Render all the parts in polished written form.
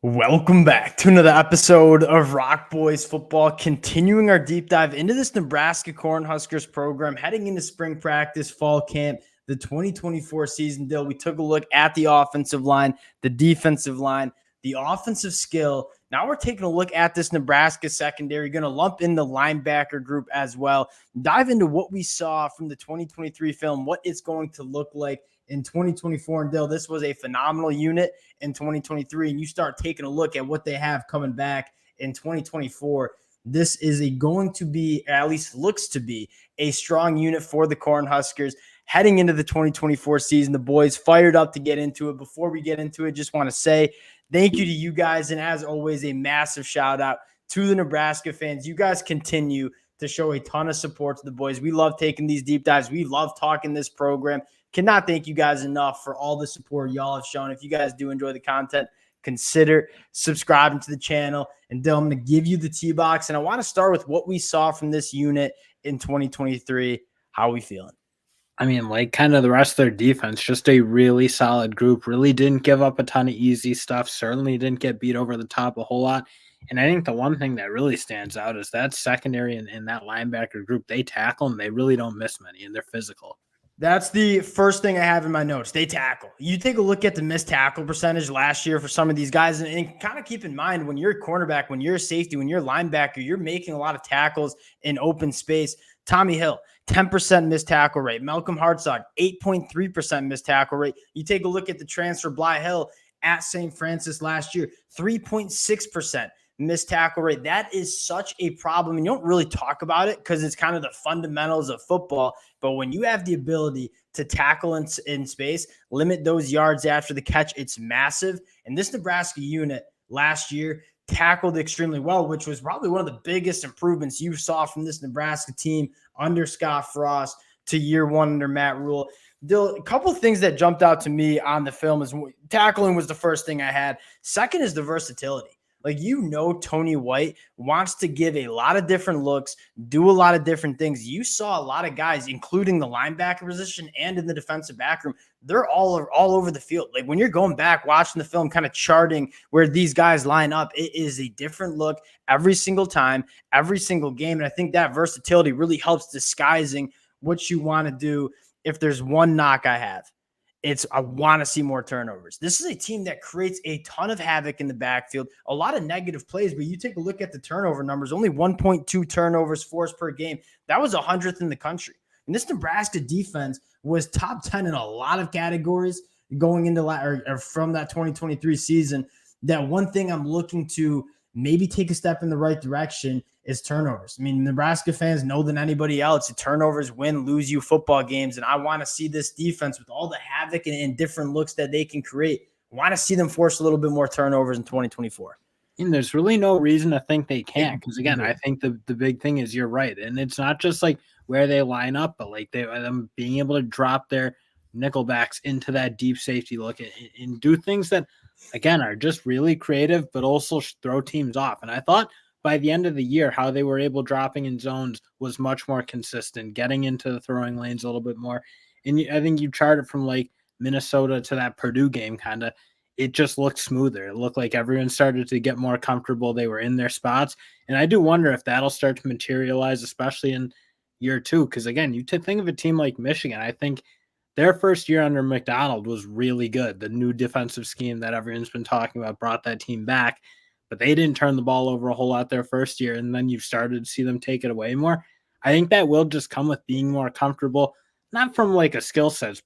Welcome back to another episode of Rock Boys Football, continuing our deep dive into this Nebraska Cornhuskers program, heading into spring practice, fall camp, the 2024 season. Dill, we took a look at the offensive line, the defensive line, the offensive skill. Now we're taking a look at this Nebraska secondary, going to lump in the linebacker group as well, dive into what we saw from the 2023 film, what it's going to look like in 2024. And Dill, this was a phenomenal unit in 2023, and you start taking a look at what they have coming back in 2024. This is going to be, at least looks to be, a strong unit for the Cornhuskers heading into the 2024 season. The boys fired up to get into it. Before we get into it, just want to say thank you to you guys, and as always, a massive shout out to the Nebraska fans. You guys continue to show a ton of support to the boys. We love taking these deep dives. We love talking this program. Cannot thank you guys enough for all the support y'all have shown. If you guys do enjoy the content, consider subscribing to the channel. And Dill, I'm going to give you the T-box, and I want to start with what we saw from this unit in 2023. How are we feeling? I mean, like kind of the rest of their defense, just a really solid group. Really didn't give up a ton of easy stuff. Certainly didn't get beat over the top a whole lot. And I think the one thing that really stands out is that secondary and that linebacker group, they tackle and they really don't miss many, and they're physical. That's the first thing I have in my notes. They tackle. You take a look at the missed tackle percentage last year for some of these guys, and kind of keep in mind when you're a cornerback, when you're a safety, when you're a linebacker, you're making a lot of tackles in open space. Tommy Hill, 10% missed tackle rate. Malcolm Hartzog, 8.3% missed tackle rate. You take a look at the transfer Bly Hill at St. Francis last year, 3.6% missed tackle rate. That is such a problem. And you don't really talk about it because it's kind of the fundamentals of football. But when you have the ability to tackle in space, limit those yards after the catch, it's massive. And this Nebraska unit last year tackled extremely well, which was probably one of the biggest improvements you saw from this Nebraska team under Scott Frost to year one under Matt Rhule. Dill, a couple of things that jumped out to me on the film is tackling was the first thing I had. Second is the versatility. Like, Tony White wants to give a lot of different looks, do a lot of different things. You saw a lot of guys, including the linebacker position and in the defensive back room, they're all over the field. Like, when you're going back, watching the film, kind of charting where these guys line up, it is a different look every single time, every single game. And I think that versatility really helps disguising what you want to do. If there's one knock I have, I want to see more turnovers. This is a team that creates a ton of havoc in the backfield, a lot of negative plays, but you take a look at the turnover numbers, only 1.2 turnovers forced per game. That was 100th in the country. And this Nebraska defense was top 10 in a lot of categories going into or from that 2023 season. That one thing I'm looking to maybe take a step in the right direction is turnovers. I mean, Nebraska fans know than anybody else, turnovers win, lose you football games. And I want to see this defense with all the havoc and different looks that they can create. I want to see them force a little bit more turnovers in 2024. And there's really no reason to think they can't. Because again, I think the big thing is you're right. And it's not just like where they line up, but like them being able to drop their nickelbacks into that deep safety look and do things that, again, are just really creative, but also throw teams off. And I thought by the end of the year, how they were able dropping in zones was much more consistent, getting into the throwing lanes a little bit more. And I think you charted from like Minnesota to that Purdue game, kind of, it just looked smoother. It looked like everyone started to get more comfortable. They were in their spots. And I do wonder if that'll start to materialize, especially in year two. Because again, you think of a team like Michigan, I think their first year under McDonald was really good. The new defensive scheme that everyone's been talking about brought that team back, but they didn't turn the ball over a whole lot their first year, and then you've started to see them take it away more. I think that will just come with being more comfortable, not from like a skill set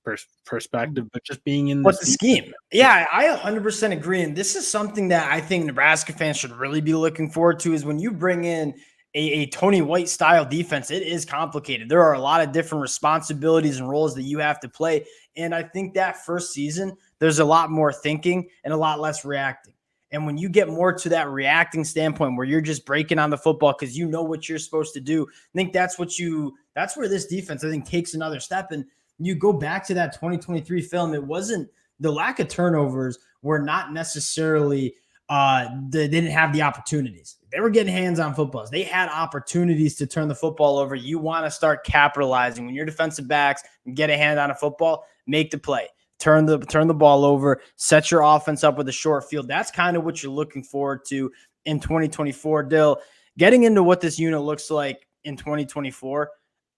perspective, but just being in the scheme. Yeah, I 100% agree. And this is something that I think Nebraska fans should really be looking forward to is when you bring in a Tony White style defense, it is complicated. There are a lot of different responsibilities and roles that you have to play. And I think that first season, there's a lot more thinking and a lot less reacting. And when you get more to that reacting standpoint where you're just breaking on the football because you know what you're supposed to do, I think that's where this defense, I think, takes another step. And you go back to that 2023 film, it wasn't the lack of turnovers were not necessarily they didn't have the opportunities. They were getting hands-on footballs. They had opportunities to turn the football over. You want to start capitalizing when your defensive backs get a hand on a football, make the play. turn the ball over, set your offense up with a short field. That's kind of what you're looking forward to in 2024. Dill, getting into what this unit looks like in 2024,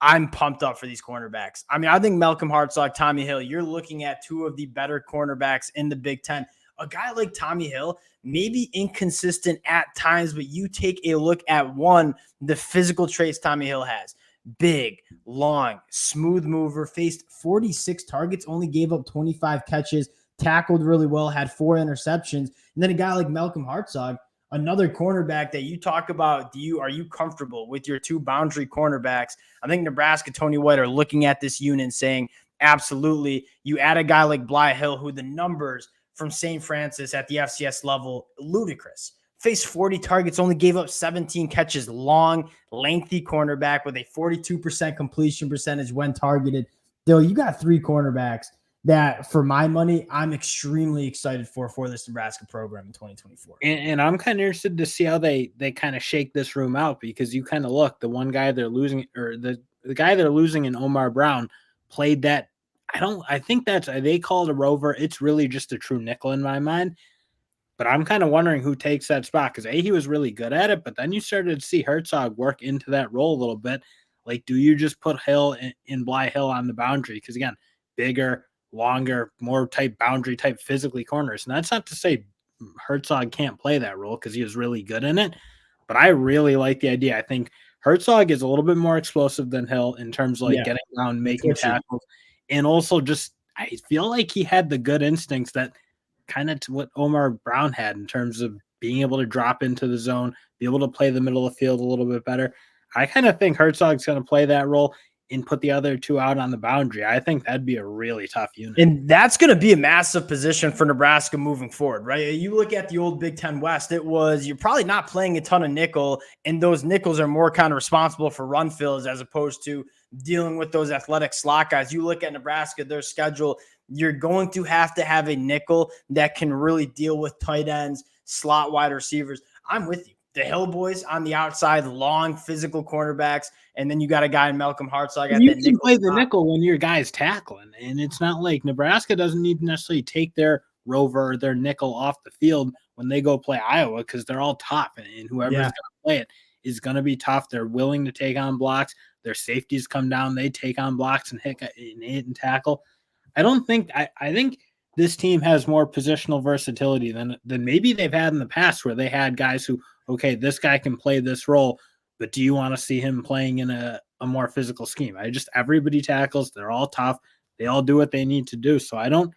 I'm pumped up for these cornerbacks. I mean, I think Malcolm Hartzog, Tommy Hill, you're looking at two of the better cornerbacks in the Big Ten. A guy like Tommy Hill, maybe inconsistent at times, but you take a look at the physical traits Tommy Hill has. Big, long, smooth mover, faced 46 targets, only gave up 25 catches, tackled really well, had 4 interceptions. And then a guy like Malcolm Hartzog, another cornerback that you talk about, are you comfortable with your 2 boundary cornerbacks? I think Nebraska, Tony White are looking at this unit and saying, absolutely. You add a guy like Bly Hill, who the numbers from St. Francis at the FCS level, ludicrous. Faced 40 targets, only gave up 17 catches, long, lengthy cornerback with a 42% completion percentage when targeted. Though you got 3 cornerbacks that, for my money, I'm extremely excited for this Nebraska program in 2024. And I'm kind of interested to see how they kind of shake this room out, because you kind of look, the one guy they're losing, or the guy they're losing in Omar Brown played that. I think they call it a rover. It's really just a true nickel in my mind. But I'm kind of wondering who takes that spot, because he was really good at it, but then you started to see Herzog work into that role a little bit. Like, do you just put Hill in Bly Hill on the boundary? Because again, bigger, longer, more type boundary type physically corners. And that's not to say Herzog can't play that role, because he was really good in it. But I really like the idea. I think Herzog is a little bit more explosive than Hill in terms of getting down, making tackles. And also I feel like he had the good instincts that kind of to what Omar Brown had in terms of being able to drop into the zone, be able to play the middle of the field a little bit better. I kind of think Herzog's going to play that role and put the other 2 out on the boundary. I think that'd be a really tough unit. And that's going to be a massive position for Nebraska moving forward, right? You look at the old Big Ten West, you're probably not playing a ton of nickel, and those nickels are more kind of responsible for run fills as opposed to dealing with those athletic slot guys. You look at Nebraska, their schedule, you're going to have a nickel that can really deal with tight ends, slot wide receivers. I'm with you. The Hill boys on the outside, long physical cornerbacks, and then you got a guy in Malcolm Hartzog. You can play the nickel when your guy's tackling, and it's not like Nebraska doesn't need to necessarily take their rover or their nickel off the field when they go play Iowa, because they're all tough, and whoever's going to play it is going to be tough. They're willing to take on blocks. Their safeties come down, they take on blocks and hit and tackle. I think this team has more positional versatility than maybe they've had in the past, where they had guys who, okay, this guy can play this role, but do you want to see him playing in a more physical scheme? Everybody tackles. They're all tough. They all do what they need to do. So I don't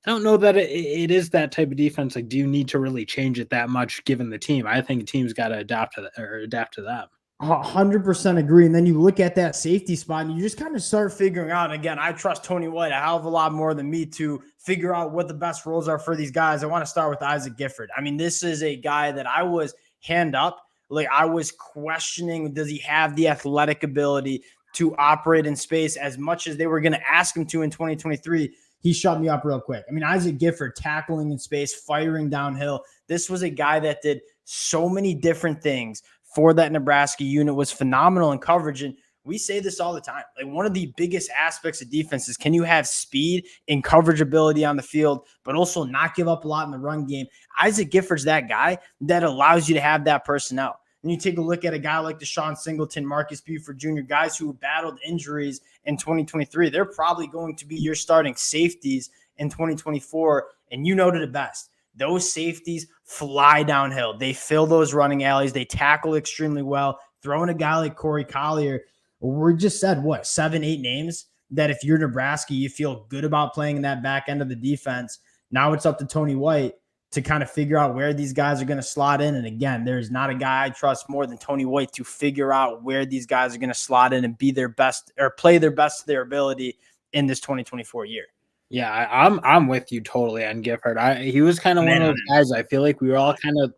know that it is that type of defense. Like, do you need to really change it that much given the team? I think the team's got to adapt to that. 100% agree. And then you look at that safety spot and you just kind of start figuring out, and again, I trust Tony White a hell of a lot more than me to figure out what the best roles are for these guys. I want to start with Isaac Gifford. I mean, this is a guy that I was hand up. Like, I was questioning, does he have the athletic ability to operate in space as much as they were going to ask him to in 2023? He shut me up real quick. I mean, Isaac Gifford tackling in space, firing downhill. This was a guy that did so many different things for that Nebraska unit, was phenomenal in coverage. And we say this all the time. Like, one of the biggest aspects of defense is, can you have speed and coverage ability on the field, but also not give up a lot in the run game? Isaac Gifford's that guy that allows you to have that personnel. And you take a look at a guy like Deshaun Singleton, Marcus Buford Jr., guys who battled injuries in 2023. They're probably going to be your starting safeties in 2024. And you noted it best. Those safeties fly downhill. They fill those running alleys. They tackle extremely well. Throwing a guy like Corey Collier, we just said, 7, 8 names that if you're Nebraska, you feel good about playing in that back end of the defense. Now it's up to Tony White to kind of figure out where these guys are going to slot in. And again, there's not a guy I trust more than Tony White to figure out where these guys are going to slot in and be their best, or play their best to their ability in this 2024 year. Yeah, I'm with you totally on Gifford. He was kind of one of those guys. I feel like we were all kind of,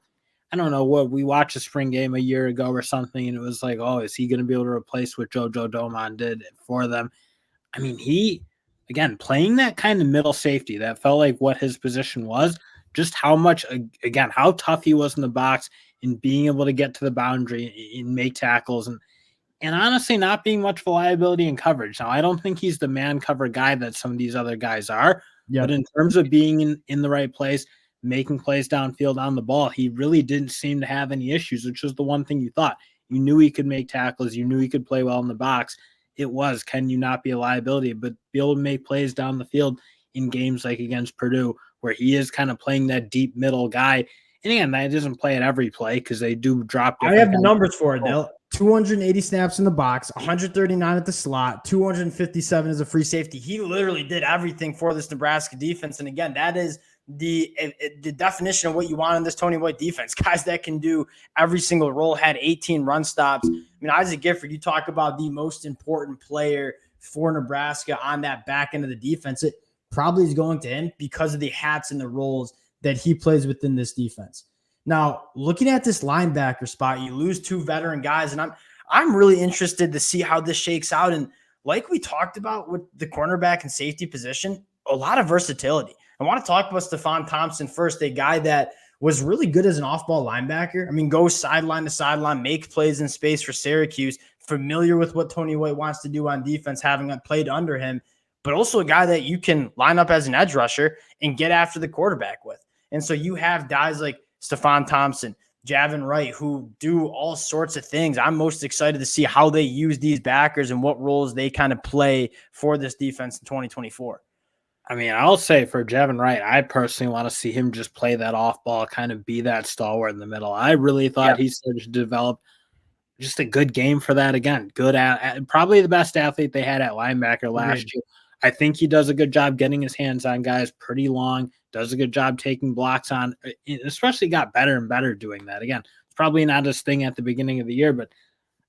I don't know what, we watched a spring game a year ago or something, and it was like, oh, is he going to be able to replace what JoJo Doman did for them? I mean, he, again, playing that kind of middle safety, that felt like what his position was, just how much, again, how tough he was in the box and being able to get to the boundary and make tackles. And and honestly not being much of a liability in coverage. Now, I don't think he's the man cover guy that some of these other guys are, but in terms of being in the right place, making plays downfield on the ball, he really didn't seem to have any issues, which was the one thing you thought. You knew he could make tackles. You knew he could play well in the box. It was, can you not be a liability, but be able to make plays down the field in games like against Purdue, where he is kind of playing that deep middle guy. And again, that doesn't play at every play because they do drop. I have the numbers for it, Dale. 280 snaps in the box, 139 at the slot, 257 as a free safety. He literally did everything for this Nebraska defense. And again, that is the definition of what you want in this Tony White defense. Guys that can do every single role, had 18 run stops. I mean, Isaac Gifford, you talk about the most important player for Nebraska on that back end of the defense. It probably is going to him because of the hats and the roles that he plays within this defense. Now, looking at this linebacker spot, you lose two veteran guys, and I'm really interested to see how this shakes out. And like we talked about with the cornerback and safety position, a lot of versatility. I want to talk about Stefan Thompson first, a guy that was really good as an off-ball linebacker. I mean, goes sideline to sideline, make plays in space for Syracuse, familiar with what Tony White wants to do on defense, having played under him, but also a guy that you can line up as an edge rusher and get after the quarterback with. And so you have guys like Stefan Thompson, Javin Wright, who do all sorts of things. I'm most excited to see how they use these backers and what roles they kind of play for this defense in 2024. I mean, I'll say for Javin Wright, I personally want to see him just play that off ball, kind of be that stalwart in the middle. I really thought he started to develop just a good game for that. Again, good at probably the best athlete they had at linebacker last year. I think he does a good job getting his hands on guys pretty long, does a good job taking blocks on, especially got better and better doing that. Again, it's probably not his thing at the beginning of the year, but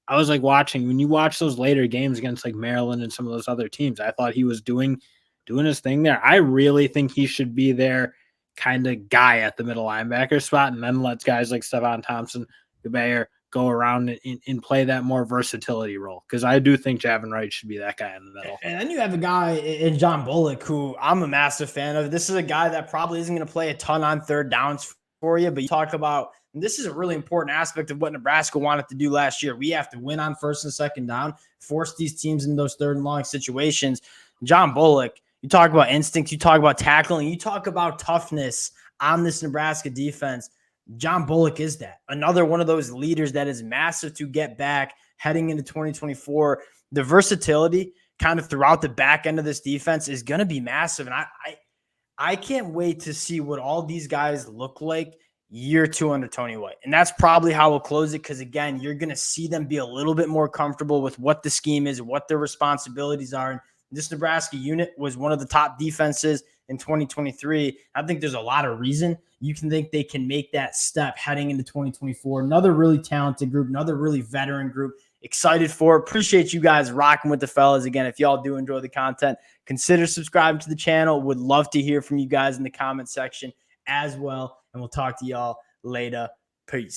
I was like watching, when you watch those later games against like Maryland and some of those other teams, I thought he was doing his thing there. I really think he should be their kind of guy at the middle linebacker spot, and then lets guys like Stefan Thompson, Gabayer go around and play that more versatility role, because I do think Javin Wright should be that guy in the middle. And then you have a guy in John Bullock, who I'm a massive fan of. This is a guy that probably isn't going to play a ton on third downs for you, but you talk about, and this is a really important aspect of what Nebraska wanted to do last year. We have to win on first and second down, force these teams in those third and long situations. John Bullock, you talk about instinct, you talk about tackling, you talk about toughness on this Nebraska defense. John Bullock is that. Another one of those leaders that is massive to get back heading into 2024. The versatility kind of throughout the back end of this defense is going to be massive. And I can't wait to see what all these guys look like year two under Tony White. And that's probably how we'll close it, because, again, you're going to see them be a little bit more comfortable with what the scheme is, what their responsibilities are. And this Nebraska unit was one of the top defenses in 2023. I think there's a lot of reason you can think they can make that step heading into 2024. Another really talented group, another really veteran group. Excited for it. Appreciate you guys rocking with the fellas. Again, if y'all do enjoy the content, consider subscribing to the channel. Would love to hear from you guys in the comment section as well. And we'll talk to y'all later. Peace.